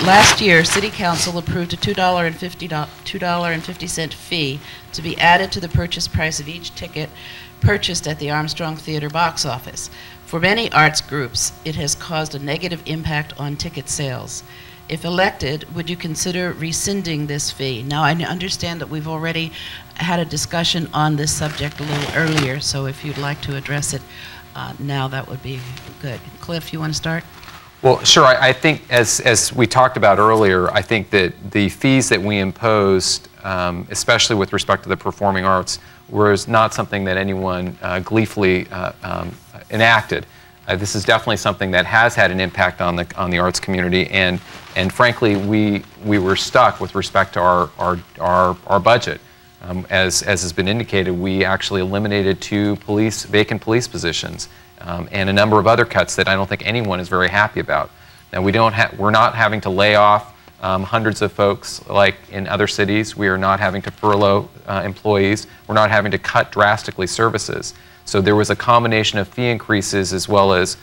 Last year, City Council approved a $2.50 fee to be added to the purchase price of each ticket purchased at the Armstrong Theater box office. For many arts groups, it has caused a negative impact on ticket sales. If elected, would you consider rescinding this fee? Now, I understand that we've already had a discussion on this subject a little earlier, so if you'd like to address it now, that would be good. Cliff, you want to start? Well, sure. I think, as we talked about earlier, I think that the fees that we imposed, especially with respect to the performing arts, was not something that anyone gleefully enacted. This is definitely something that has had an impact on the arts community, and frankly, we were stuck with respect to our budget. As has been indicated, we actually eliminated 2 vacant police positions. And a number of other cuts that I don't think anyone is very happy about. Now, we're not having to lay off hundreds of folks like in other cities. We are not having to furlough employees. We're not having to cut drastically services. So there was a combination of fee increases as well as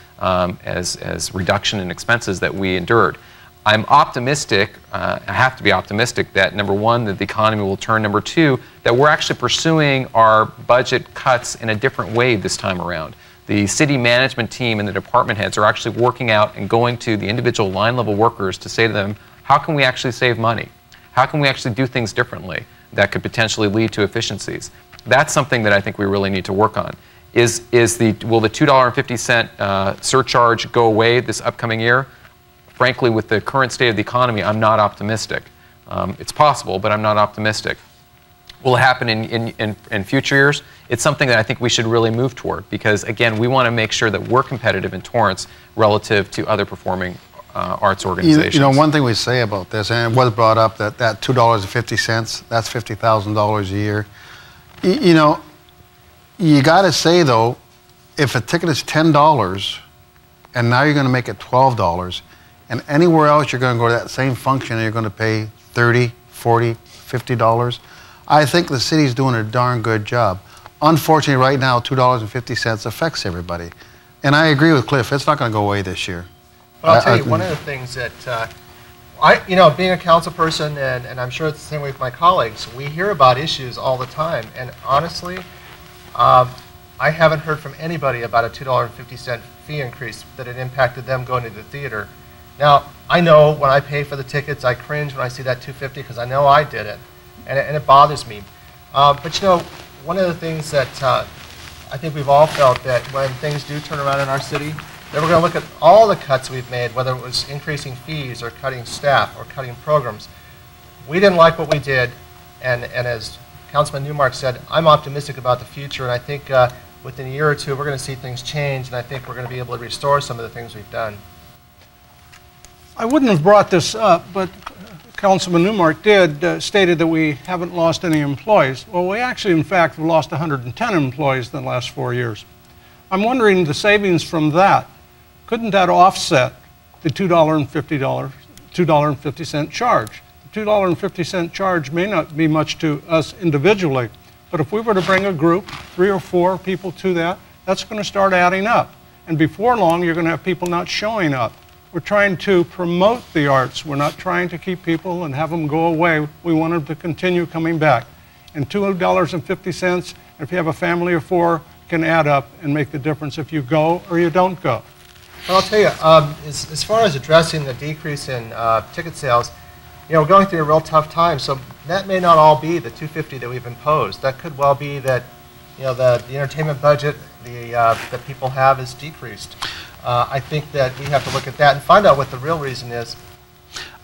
reduction in expenses that we endured. I'm optimistic, I have to be optimistic, that number one, that the economy will turn, number two, that we're actually pursuing our budget cuts in a different way this time around. The city management team and the department heads are actually working out and going to the individual line level workers to say to them, how can we actually save money? How can we actually do things differently that could potentially lead to efficiencies? That's something that I think we really need to work on. Will the $2.50 surcharge go away this upcoming year? Frankly, with the current state of the economy, I'm not optimistic. It's possible, but I'm not optimistic. Will it happen in future years? It's something that I think we should really move toward, because again, we want to make sure that we're competitive in Torrance relative to other performing arts organizations. You know, one thing we say about this, and it was brought up, that $2.50, that's $50,000 a year. You know, you got to say though, if a ticket is $10 and now you're going to make it $12, and anywhere else you're going to go to that same function and you're going to pay $30, $40, $50, I think the city's doing a darn good job. Unfortunately, right now, $2.50 affects everybody. And I agree with Cliff, it's not going to go away this year. But I'll tell you, one of the things that, you know, being a council person, and I'm sure it's the same way with my colleagues, we hear about issues all the time. And honestly, I haven't heard from anybody about a $2.50 fee increase that it impacted them going to the theater. Now, I know when I pay for the tickets, I cringe when I see that $2.50 because I know I did it. And it bothers me. But you know, one of the things that I think we've all felt, that when things do turn around in our city, that we're going to look at all the cuts we've made, whether it was increasing fees or cutting staff or cutting programs. We didn't like what we did, and as Councilman Newmark said, I'm optimistic about the future, and I think within a year or two we're going to see things change, and I think we're going to be able to restore some of the things we've done. I wouldn't have brought this up, but Councilman Newmark stated that we haven't lost any employees. Well, we actually, in fact, have lost 110 employees in the last 4 years. I'm wondering the savings from that, couldn't that offset the $2.50 charge? The $2.50 charge may not be much to us individually, but if we were to bring a group, 3 or 4 people to that, that's going to start adding up. And before long, you're going to have people not showing up. We're trying to promote the arts. We're not trying to keep people and have them go away. We want them to continue coming back. And $2.50, if you have a family of 4, can add up and make the difference if you go or you don't go. Well, I'll tell you, as far as addressing the decrease in ticket sales, you know, we're going through a real tough time, so that may not all be the $2.50 that we've imposed. That could well be that, you know, the entertainment budget that people have is decreased. I think that we have to look at that and find out what the real reason is.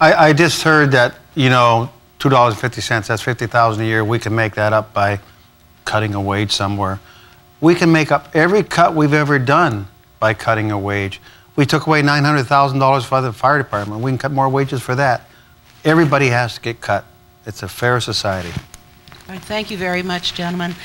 I just heard that, you know, $2.50, that's $50,000 a year. We can make that up by cutting a wage somewhere. We can make up every cut we've ever done by cutting a wage. We took away $900,000 for the fire department. We can cut more wages for that. Everybody has to get cut. It's a fair society. All right, thank you very much, gentlemen.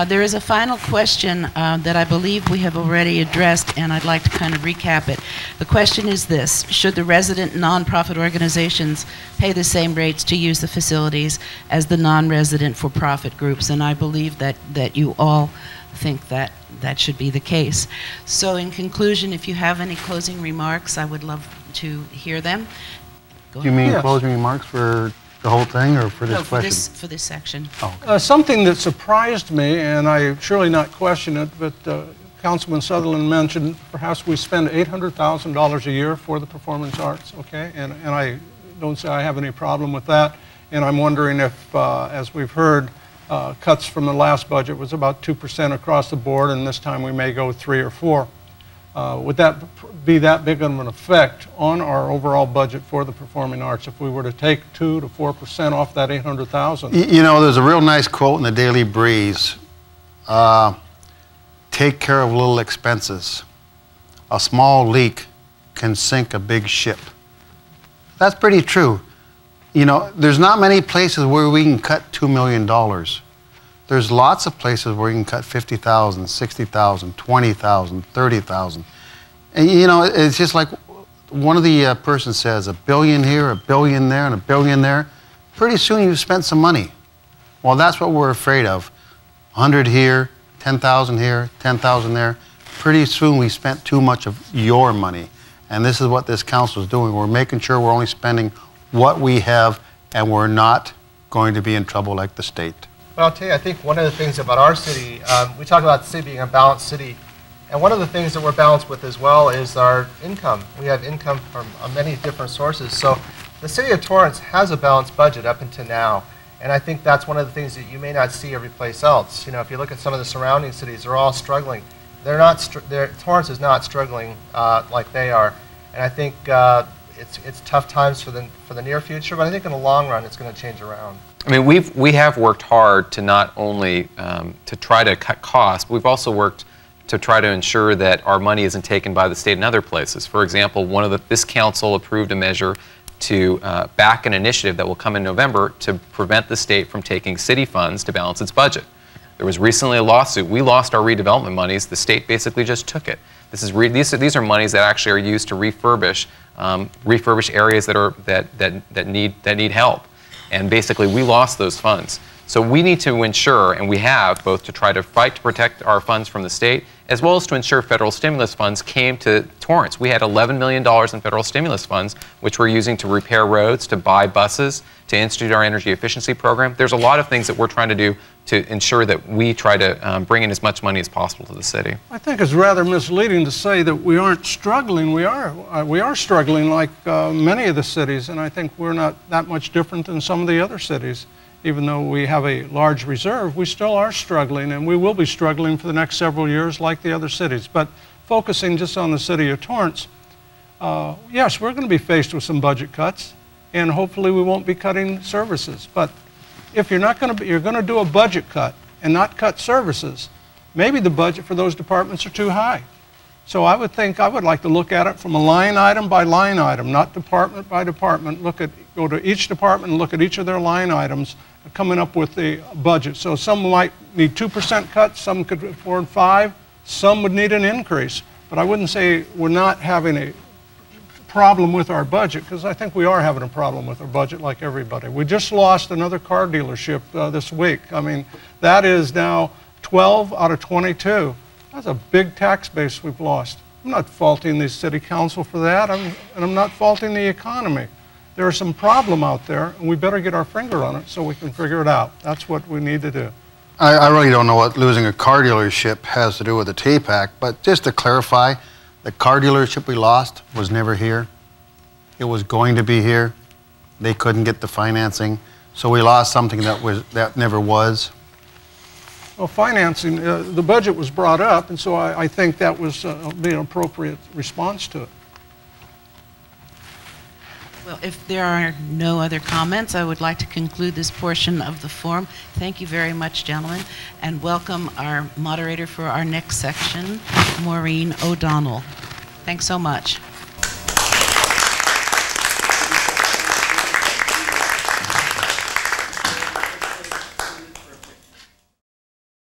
There is a final question that I believe we have already addressed, and I'd like to kind of recap it. The question is this: should the resident nonprofit organizations pay the same rates to use the facilities as the non-resident for-profit groups? And I believe that you all think that that should be the case. So in conclusion, if you have any closing remarks, I would love to hear them. Go Do you ahead. mean Yes. closing remarks for the whole thing or for this No, question? for this section. Oh, Something that surprised me, and I surely not question it, but Councilman Sutherland mentioned perhaps we spend $800,000 a year for the performance arts, okay? And I don't say I have any problem with that. And I'm wondering if, as we've heard, cuts from the last budget was about 2% across the board, and this time we may go 3 or 4. Would that be that big of an effect on our overall budget for the performing arts if we were to take 2 to 4% off that 800,000? You know, there's a real nice quote in the Daily Breeze. Take care of little expenses. A small leak can sink a big ship. That's pretty true. You know, there's not many places where we can cut $2 million. There's lots of places where you can cut 50,000, 60,000, 20,000, 30,000. And you know, it's just like one of the persons says, $1 billion here, $1 billion there, and $1 billion there. Pretty soon you've spent some money. Well, that's what we're afraid of. 100 here, 10,000 here, 10,000 there. Pretty soon we spent too much of your money. And this is what this council is doing. We're making sure we're only spending what we have, and we're not going to be in trouble like the state. Well, I'll tell you, I think one of the things about our city, we talk about the city being a balanced city, and one of the things that we're balanced with as well is our income. We have income from many different sources. So the city of Torrance has a balanced budget up until now, and I think that's one of the things that you may not see every place else. You know, if you look at some of the surrounding cities, they're all struggling. They're not. Torrance is not struggling like they are, and I think it's tough times for the near future, but I think in the long run it's going to change around. I mean, we have worked hard to not only to try to cut costs, but we've also worked to try to ensure that our money isn't taken by the state in other places. For example, this council approved a measure to back an initiative that will come in November to prevent the state from taking city funds to balance its budget. There was recently a lawsuit. We lost our redevelopment monies. The state basically just took it. These are monies that actually are used to refurbish areas that need help. And basically, we lost those funds. So we need to ensure, and we have, both to try to fight to protect our funds from the state, as well as to ensure federal stimulus funds came to Torrance. We had $11 million in federal stimulus funds, which we're using to repair roads, to buy buses, to institute our energy efficiency program. There's a lot of things that we're trying to do to ensure that we try to bring in as much money as possible to the city. I think it's rather misleading to say that we aren't struggling. We are struggling like many of the cities, and I think we're not that much different than some of the other cities. Even though we have a large reserve, we still are struggling, and we will be struggling for the next several years like the other cities. But focusing just on the city of Torrance, yes, we're going to be faced with some budget cuts, and hopefully we won't be cutting services. But if you're going to do a budget cut and not cut services, maybe the budget for those departments are too high. So I would like to look at it from a line item by line item, not department by department. Go to each department and look at each of their line items, coming up with the budget. So some might need 2% cuts, some could afford 5%, some would need an increase. But I wouldn't say we're not having a problem with our budget, because I think we are having a problem with our budget like everybody. We just lost another car dealership this week. I mean, that is now 12 out of 22. That's a big tax base we've lost. I'm not faulting the city council for that, and I'm not faulting the economy. There's some problem out there, and we better get our finger on it so we can figure it out. That's what we need to do. I really don't know what losing a car dealership has to do with the TPAC, but just to clarify, the car dealership we lost was never here. It was going to be here. They couldn't get the financing, so we lost something that never was. Well, financing, the budget was brought up, and so I think that was the appropriate response to it. Well, if there are no other comments, I would like to conclude this portion of the forum. Thank you very much, gentlemen, and welcome our moderator for our next section, Maureen O'Donnell. Thanks so much.